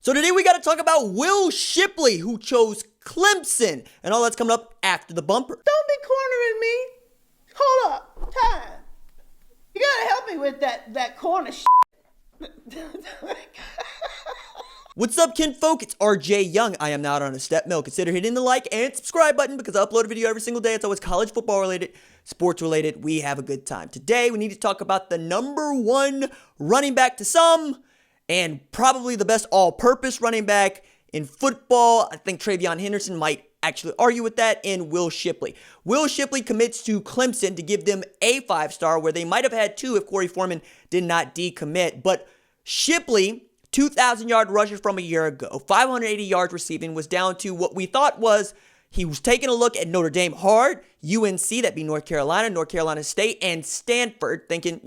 So today we got to talk about Will Shipley, who chose Clemson, and all that's coming up after the bumper. Don't be cornering me. Hold up. Time. You gotta help me with that corner shit. What's up, kinfolk? It's RJ Young. I am not on a step mill. Consider hitting the like and subscribe button because I upload a video every single day. It's always college football related, sports related. We have a good time. Today, we need to talk about the number one running back to some and probably the best all-purpose running back in football. I think Travion Henderson might actually argue with that, and Will Shipley. Will Shipley commits to Clemson to give them a 5-star, where they might have had 2 if Corey Foreman did not decommit. But Shipley, 2,000-yard rusher from a year ago, 580 yards receiving, was down to what we thought was he was taking a look at Notre Dame hard, UNC, that'd be North Carolina State, and Stanford, thinking,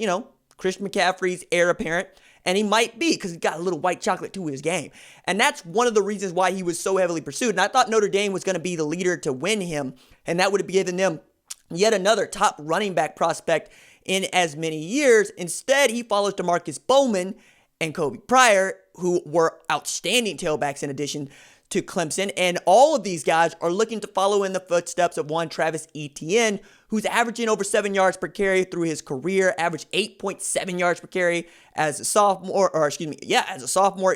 Christian McCaffrey's heir apparent. And he might be, because he's got a little white chocolate to his game. And that's one of the reasons why he was so heavily pursued. And I thought Notre Dame was going to be the leader to win him. And that would have given them yet another top running back prospect in as many years. Instead, he follows DeMarcus Bowman and Kobe Pryor, who were outstanding tailbacks in addition to Clemson. And all of these guys are looking to follow in the footsteps of one Travis Etienne, who's averaging over 7 yards per carry through his career, averaged 8.7 yards per carry as a sophomore,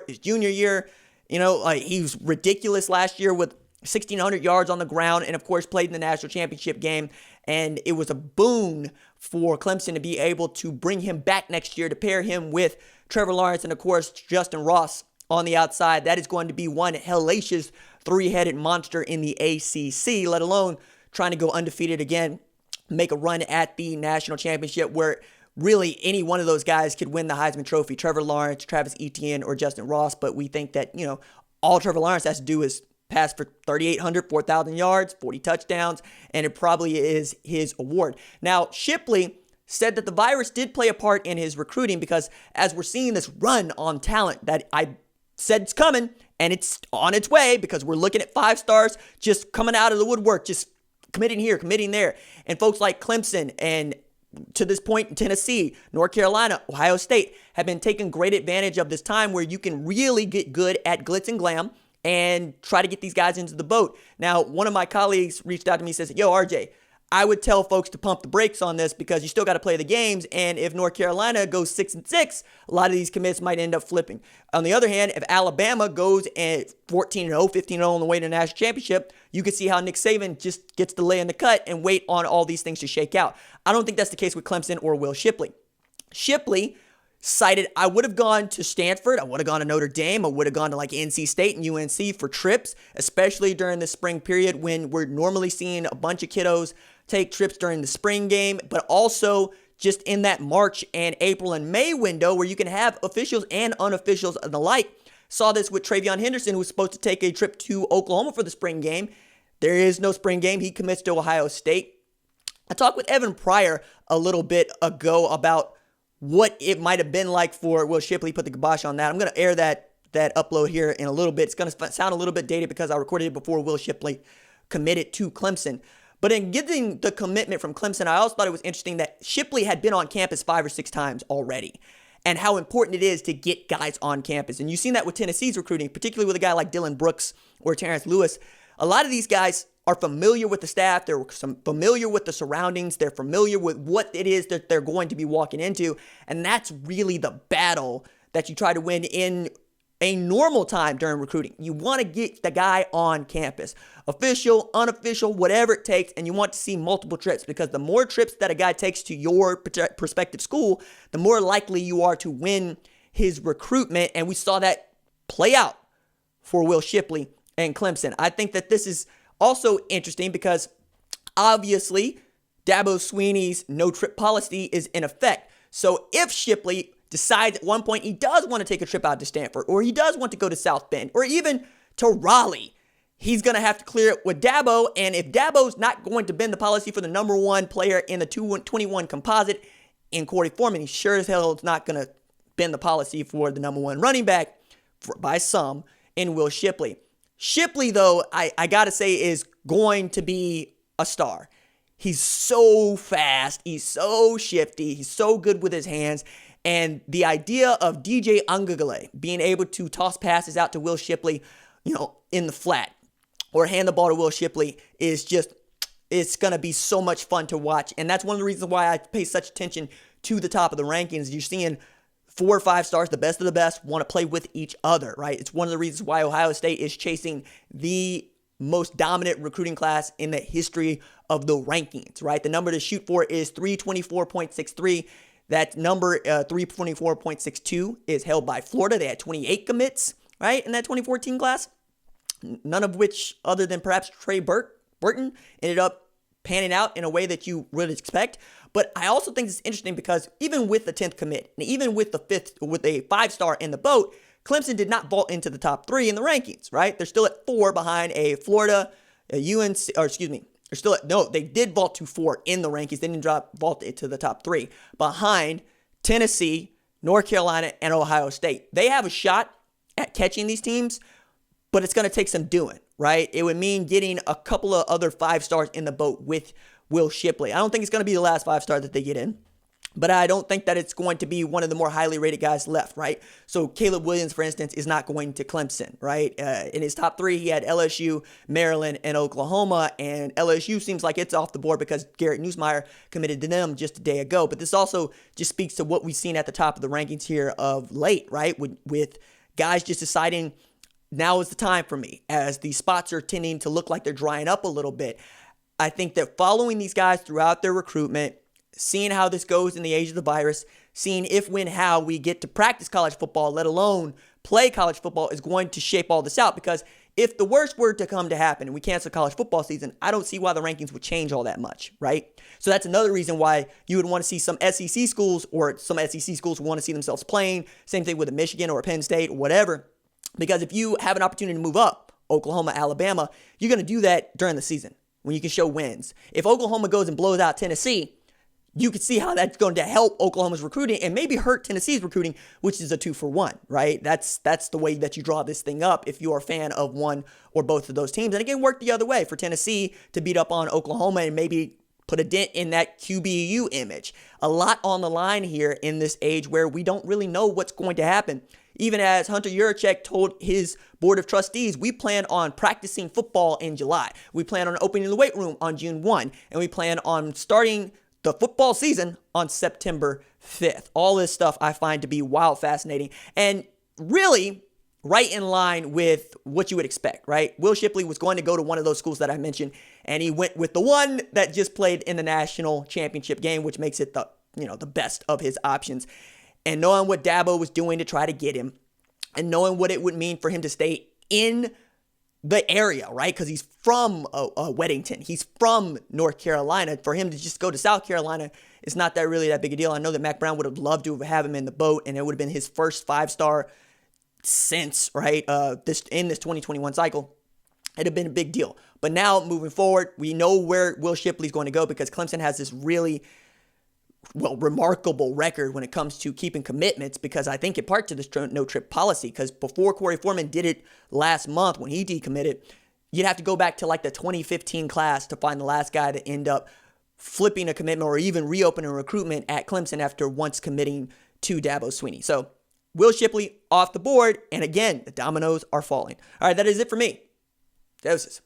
his junior year. He was ridiculous last year with 1,600 yards on the ground, and of course played in the national championship game. And it was a boon for Clemson to be able to bring him back next year to pair him with Trevor Lawrence and of course Justin Ross on the outside. That is going to be one hellacious three-headed monster in the ACC, let alone trying to go undefeated again, make a run at the national championship where really any one of those guys could win the Heisman Trophy, Trevor Lawrence, Travis Etienne, or Justin Ross. But we think that, all Trevor Lawrence has to do is pass for 3,800, 4,000 yards, 40 touchdowns, and it probably is his award. Now, Shipley said that the virus did play a part in his recruiting because as we're seeing this run on talent that I said it's coming, and it's on its way because we're looking at 5 stars just coming out of the woodwork, just committing here, committing there. And folks like Clemson and to this point, Tennessee, North Carolina, Ohio State have been taking great advantage of this time where you can really get good at glitz and glam and try to get these guys into the boat. Now, one of my colleagues reached out to me and says, yo, RJ, I would tell folks to pump the brakes on this because you still got to play the games. And if North Carolina goes 6-6, a lot of these commits might end up flipping. On the other hand, if Alabama goes at 14-0, 15-0 on the way to the national championship, you can see how Nick Saban just gets to lay in the cut and wait on all these things to shake out. I don't think that's the case with Clemson or Will Shipley. Shipley cited, I would have gone to Stanford, I would have gone to Notre Dame, I would have gone to like NC State and UNC for trips, especially during the spring period when we're normally seeing a bunch of kiddos take trips during the spring game, but also just in that March and April and May window where you can have officials and unofficials and the like. Saw this with Travion Henderson, who was supposed to take a trip to Oklahoma for the spring game. There is no spring game. He commits to Ohio State. I talked with Evan Pryor a little bit ago about what it might have been like for Will Shipley. Put the kibosh on that. I'm going to air that upload here in a little bit. It's going to sound a little bit dated because I recorded it before Will Shipley committed to Clemson. But in getting the commitment from Clemson, I also thought it was interesting that Shipley had been on campus 5 or 6 times already, and how important it is to get guys on campus. And you've seen that with Tennessee's recruiting, particularly with a guy like Dylan Brooks or Terrence Lewis. A lot of these guys are familiar with the staff. They're familiar with the surroundings. They're familiar with what it is that they're going to be walking into. And that's really the battle that you try to win in a normal time during recruiting. You want to get the guy on campus, official, unofficial, whatever it takes, and you want to see multiple trips because the more trips that a guy takes to your prospective school, the more likely you are to win his recruitment, and we saw that play out for Will Shipley and Clemson. I think that this is also interesting because obviously Dabo Swinney's no-trip policy is in effect. So if Shipley decides at one point he does want to take a trip out to Stanford, or he does want to go to South Bend, or even to Raleigh, he's going to have to clear it with Dabo. And if Dabo's not going to bend the policy for the number one player in the 21 composite in Corey Foreman, he sure as hell is not going to bend the policy for the number one running back by some in Will Shipley. Shipley, though, I got to say, is going to be a star. He's so fast. He's so shifty. He's so good with his hands. And the idea of DJ Ungagale being able to toss passes out to Will Shipley, in the flat, or hand the ball to Will Shipley is just, it's going to be so much fun to watch. And that's one of the reasons why I pay such attention to the top of the rankings. You're seeing 4 or 5 stars, the best of the best, want to play with each other, right? It's one of the reasons why Ohio State is chasing the most dominant recruiting class in the history of the rankings, right? The number to shoot for is 324.63. That number, 324.62, is held by Florida. They had 28 commits, right, in that 2014 class. None of which, other than perhaps Trey Burton, ended up panning out in a way that you would expect. But I also think it's interesting because even with the 10th commit, and even with the 5th, with a 5-star in the boat, Clemson did not vault into the top 3 in the rankings, right? They're still at 4 behind a Florida, a UNC, or excuse me, they're still at, no, they did vault to 4 in the rankings. They didn't vault into the top 3 behind Tennessee, North Carolina, and Ohio State. They have a shot at catching these teams, but it's going to take some doing, right? It would mean getting a couple of other 5-stars in the boat with Will Shipley. I don't think it's going to be the last 5-star that they get in, but I don't think that it's going to be one of the more highly rated guys left, right? So Caleb Williams, for instance, is not going to Clemson, right? In his top 3, he had LSU, Maryland, and Oklahoma, and LSU seems like it's off the board because Garrett Nussmeier committed to them just a day ago. But this also just speaks to what we've seen at the top of the rankings here of late, right? With guys just deciding now is the time for me, as the spots are tending to look like they're drying up a little bit. I think that following these guys throughout their recruitment, seeing how this goes in the age of the virus, seeing if, when, how we get to practice college football, let alone play college football, is going to shape all this out. Because if the worst were to come to happen and we cancel college football season, I don't see why the rankings would change all that much, right? So that's another reason why you would want to see some SEC schools, or some SEC schools want to see themselves playing. Same thing with a Michigan or a Penn State or whatever. Because if you have an opportunity to move up, Oklahoma, Alabama, you're going to do that during the season when you can show wins. If Oklahoma goes and blows out Tennessee, you can see how that's going to help Oklahoma's recruiting and maybe hurt Tennessee's recruiting, which is a 2-for-1, right? That's the way that you draw this thing up if you're a fan of one or both of those teams. And again, work the other way for Tennessee to beat up on Oklahoma and maybe put a dent in that QBU image. A lot on the line here in this age where we don't really know what's going to happen. Even as Hunter Yurachek told his board of trustees, we plan on practicing football in July. We plan on opening the weight room on June 1. And we plan on starting the football season on September 5th. All this stuff I find to be wild fascinating and really right in line with what you would expect, right? Will Shipley was going to go to one of those schools that I mentioned, and he went with the one that just played in the national championship game, which makes it the best of his options. And knowing what Dabo was doing to try to get him, and knowing what it would mean for him to stay in the area, right? Because he's from Weddington. He's from North Carolina. For him to just go to South Carolina, it's not that really that big a deal. I know that Mac Brown would have loved to have him in the boat, and it would have been his first 5-star since, right, this 2021 cycle. It'd have been a big deal. But now, moving forward, we know where Will Shipley's going to go because Clemson has this really remarkable record when it comes to keeping commitments, because I think in part to this no-trip policy, because before Corey Foreman did it last month when he decommitted, you'd have to go back to like the 2015 class to find the last guy to end up flipping a commitment or even reopening recruitment at Clemson after once committing to Dabo Swinney. So Will Shipley off the board, and again, the dominoes are falling. All right, that is it for me. Doses.